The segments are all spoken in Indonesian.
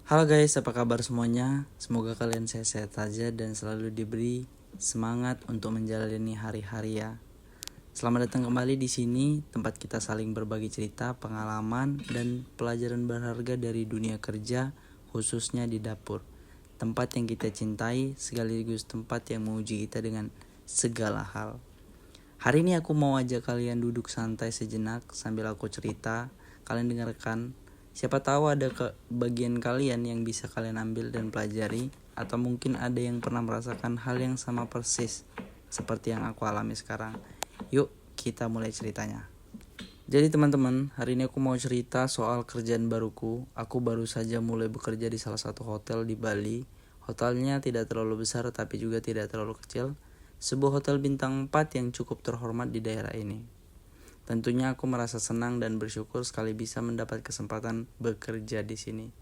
Halo guys, apa kabar semuanya? Semoga kalian sehat-sehat saja dan selalu diberi semangat untuk menjalani hari-hari ya. Selamat datang kembali di sini, tempat kita saling berbagi cerita, pengalaman, dan pelajaran berharga dari dunia kerja, khususnya di dapur. Tempat yang kita cintai, sekaligus tempat yang menguji kita dengan segala hal. Hari ini aku mau ajak kalian duduk santai sejenak sambil aku cerita, kalian dengarkan. Siapa tahu ada bagian kalian yang bisa kalian ambil dan pelajari, atau mungkin ada yang pernah merasakan hal yang sama persis seperti yang aku alami sekarang. Yuk kita mulai ceritanya. Jadi teman-teman, hari ini aku mau cerita soal kerjaan baruku. Aku baru saja mulai bekerja di salah satu hotel di Bali. Hotelnya tidak terlalu besar tapi juga tidak terlalu kecil. Sebuah hotel bintang 4 yang cukup terhormat di daerah ini. Tentunya aku merasa senang dan bersyukur sekali bisa mendapat kesempatan bekerja di sini.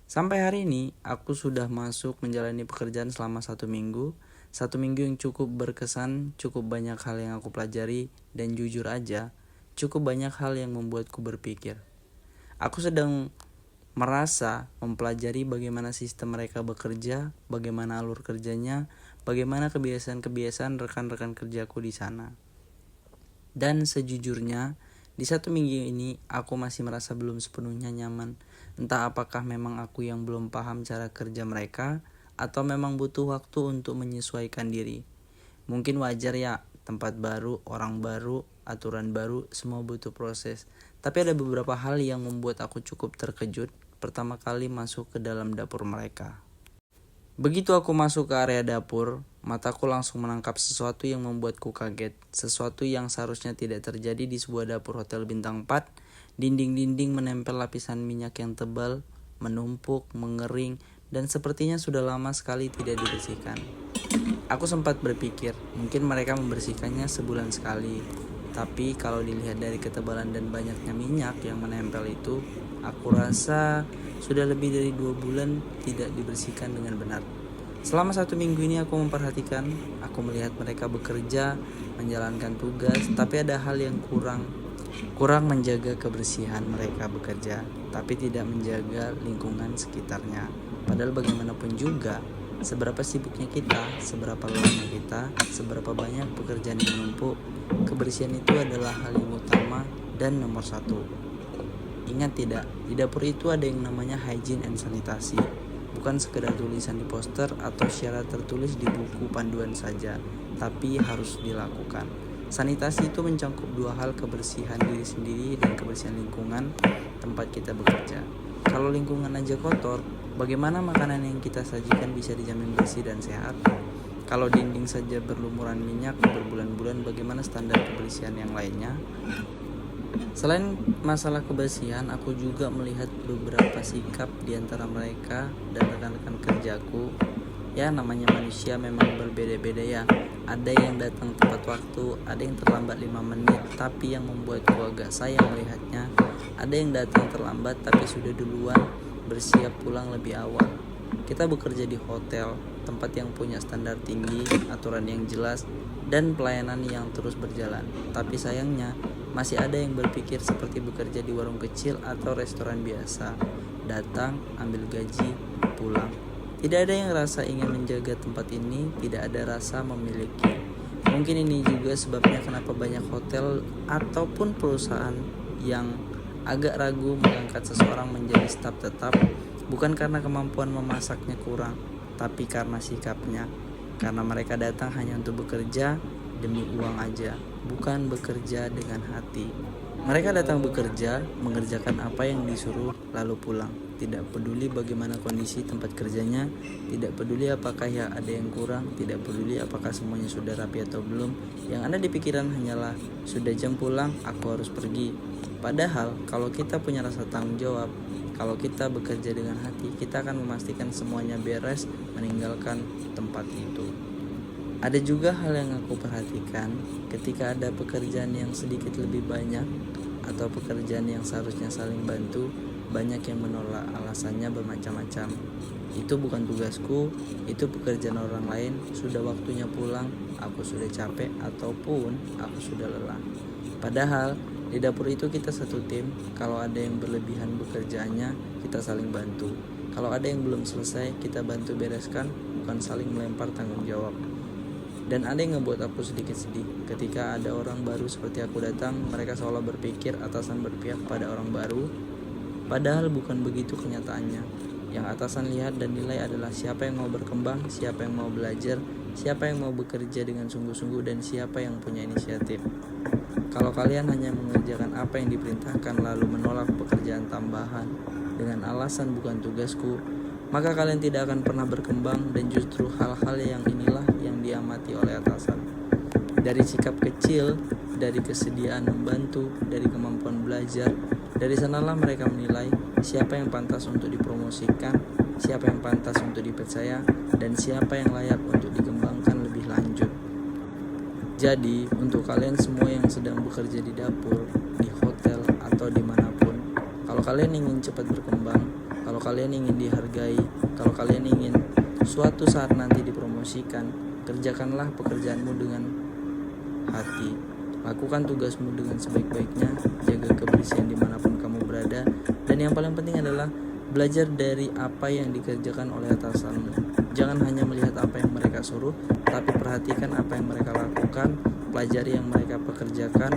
Sampai hari ini, aku sudah masuk menjalani pekerjaan selama 1 minggu. 1 minggu yang cukup berkesan, cukup banyak hal yang aku pelajari, dan jujur aja, cukup banyak hal yang membuatku berpikir. Aku sedang merasa mempelajari bagaimana sistem mereka bekerja, bagaimana alur kerjanya, bagaimana kebiasaan-kebiasaan rekan-rekan kerjaku di sana. Dan sejujurnya, di 1 minggu ini aku masih merasa belum sepenuhnya nyaman. Entah apakah memang aku yang belum paham cara kerja mereka, atau memang butuh waktu untuk menyesuaikan diri. Mungkin wajar ya, tempat baru, orang baru, aturan baru, semua butuh proses. Tapi ada beberapa hal yang membuat aku cukup terkejut pertama kali masuk ke dalam dapur mereka. Begitu aku masuk ke area dapur, mataku langsung menangkap sesuatu yang membuatku kaget. Sesuatu yang seharusnya tidak terjadi di sebuah dapur hotel bintang 4. Dinding-dinding menempel lapisan minyak yang tebal, menumpuk, mengering, dan sepertinya sudah lama sekali tidak dibersihkan. Aku sempat berpikir, mungkin mereka membersihkannya sebulan sekali. Tapi kalau dilihat dari ketebalan dan banyaknya minyak yang menempel itu, aku rasa sudah lebih dari 2 bulan tidak dibersihkan dengan benar. Selama 1 minggu ini aku memperhatikan, aku melihat mereka bekerja, menjalankan tugas, tapi ada hal yang kurang menjaga kebersihan mereka bekerja, tapi tidak menjaga lingkungan sekitarnya. Padahal bagaimanapun juga, seberapa sibuknya kita, seberapa lelahnya kita, seberapa banyak pekerjaan yang menumpuk, kebersihan itu adalah hal yang utama dan nomor 1. Ingat tidak, di dapur itu ada yang namanya hygiene and sanitasi. Bukan sekedar tulisan di poster atau syarat tertulis di buku panduan saja, tapi harus dilakukan. Sanitasi itu mencakup 2 hal, kebersihan diri sendiri dan kebersihan lingkungan tempat kita bekerja. Kalau lingkungan aja kotor, bagaimana makanan yang kita sajikan bisa dijamin bersih dan sehat? Kalau dinding saja berlumuran minyak berbulan-bulan, bagaimana standar kebersihan yang lainnya? Selain masalah kebersihan, aku juga melihat beberapa sikap di antara mereka dan rekan-rekan kerjaku. Ya, namanya manusia memang berbeda-beda ya. Ada yang datang tepat waktu, ada yang terlambat 5 menit, tapi yang membuatku agak sayang melihatnya, ada yang datang terlambat tapi sudah duluan bersiap pulang lebih awal. Kita bekerja di hotel, tempat yang punya standar tinggi, aturan yang jelas, dan pelayanan yang terus berjalan. Tapi sayangnya, masih ada yang berpikir seperti bekerja di warung kecil atau restoran biasa. Datang, ambil gaji, pulang. Tidak ada yang rasa ingin menjaga tempat ini, tidak ada rasa memiliki. Mungkin ini juga sebabnya kenapa banyak hotel ataupun perusahaan yang agak ragu mengangkat seseorang menjadi staf tetap, bukan karena kemampuan memasaknya kurang, tapi karena sikapnya. Karena mereka datang hanya untuk bekerja demi uang aja, bukan bekerja dengan hati. Mereka datang bekerja, mengerjakan apa yang disuruh, lalu pulang. Tidak peduli bagaimana kondisi tempat kerjanya, tidak peduli apakah ya ada yang kurang, tidak peduli apakah semuanya sudah rapi atau belum. Yang ada di pikiran hanyalah, sudah jam pulang, aku harus pergi. Padahal kalau kita punya rasa tanggung jawab, kalau kita bekerja dengan hati, kita akan memastikan semuanya beres, meninggalkan tempat itu. Ada juga hal yang aku perhatikan ketika ada pekerjaan yang sedikit lebih banyak atau pekerjaan yang seharusnya saling bantu, banyak yang menolak, alasannya bermacam-macam. Itu bukan tugasku, itu pekerjaan orang lain, sudah waktunya pulang, aku sudah capek ataupun aku sudah lelah. Padahal di dapur itu kita satu tim, kalau ada yang berlebihan bekerjaannya, kita saling bantu. Kalau ada yang belum selesai, kita bantu bereskan, bukan saling melempar tanggung jawab. Dan ada yang ngebuat aku sedikit sedih. Ketika ada orang baru seperti aku datang, mereka seolah berpikir atasan berpihak pada orang baru. Padahal bukan begitu kenyataannya. Yang atasan lihat dan nilai adalah siapa yang mau berkembang, siapa yang mau belajar, siapa yang mau bekerja dengan sungguh-sungguh, dan siapa yang punya inisiatif. Kalau kalian hanya mengerjakan apa yang diperintahkan lalu menolak pekerjaan tambahan dengan alasan bukan tugasku, maka kalian tidak akan pernah berkembang, dan justru hal-hal yang inilah yang diamati oleh atasan. Dari sikap kecil, dari kesediaan membantu, dari kemampuan belajar, dari sanalah mereka menilai siapa yang pantas untuk dipromosikan, siapa yang pantas untuk dipercaya, dan siapa yang layak untuk dikembangkan lebih lanjut. Jadi, untuk kalian semua yang sedang bekerja di dapur, di hotel, atau dimanapun, kalau kalian ingin cepat berkembang, kalau kalian ingin dihargai, kalau kalian ingin suatu saat nanti dipromosikan, kerjakanlah pekerjaanmu dengan hati. Lakukan tugasmu dengan sebaik-baiknya, jaga kebersihan dimanapun kamu berada, dan yang paling penting adalah belajar dari apa yang dikerjakan oleh atasanmu. Jangan hanya melihat apa yang mereka suruh, tapi perhatikan apa yang mereka lakukan, pelajari yang mereka pekerjakan,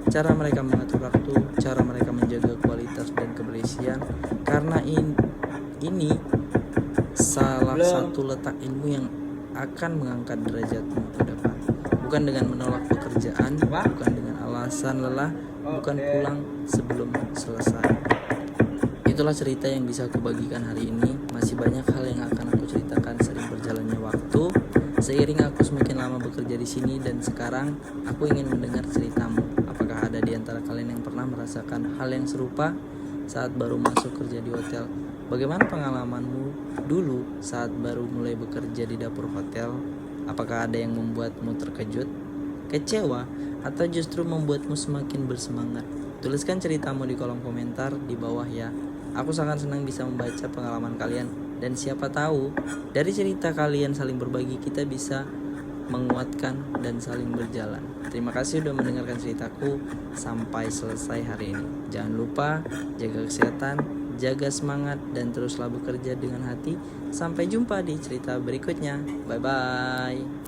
cara mereka mengatur waktu, cara mereka menjaga kualitas dan kebersihan, karena ini salah satu letak ilmu yang akan mengangkat derajatmu ke depan. Bukan dengan menolak pekerjaan, bukan dengan alasan lelah, bukan pulang sebelum selesai. Itulah cerita yang bisa aku bagikan hari ini. Masih banyak hal yang akan aku ceritakan seiring berjalannya waktu. Seiring aku semakin lama bekerja di sini, dan sekarang aku ingin mendengar ceritamu. Apakah ada di antara kalian yang pernah merasakan hal yang serupa saat baru masuk kerja di hotel? Bagaimana pengalamanmu dulu saat baru mulai bekerja di dapur hotel? Apakah ada yang membuatmu terkejut, kecewa, atau justru membuatmu semakin bersemangat? Tuliskan ceritamu di kolom komentar di bawah ya. Aku sangat senang bisa membaca pengalaman kalian, dan siapa tahu dari cerita kalian saling berbagi kita bisa menguatkan dan saling berjalan. Terima kasih sudah mendengarkan ceritaku sampai selesai hari ini. Jangan lupa jaga kesehatan, jaga semangat, dan teruslah bekerja dengan hati. Sampai jumpa di cerita berikutnya. Bye bye.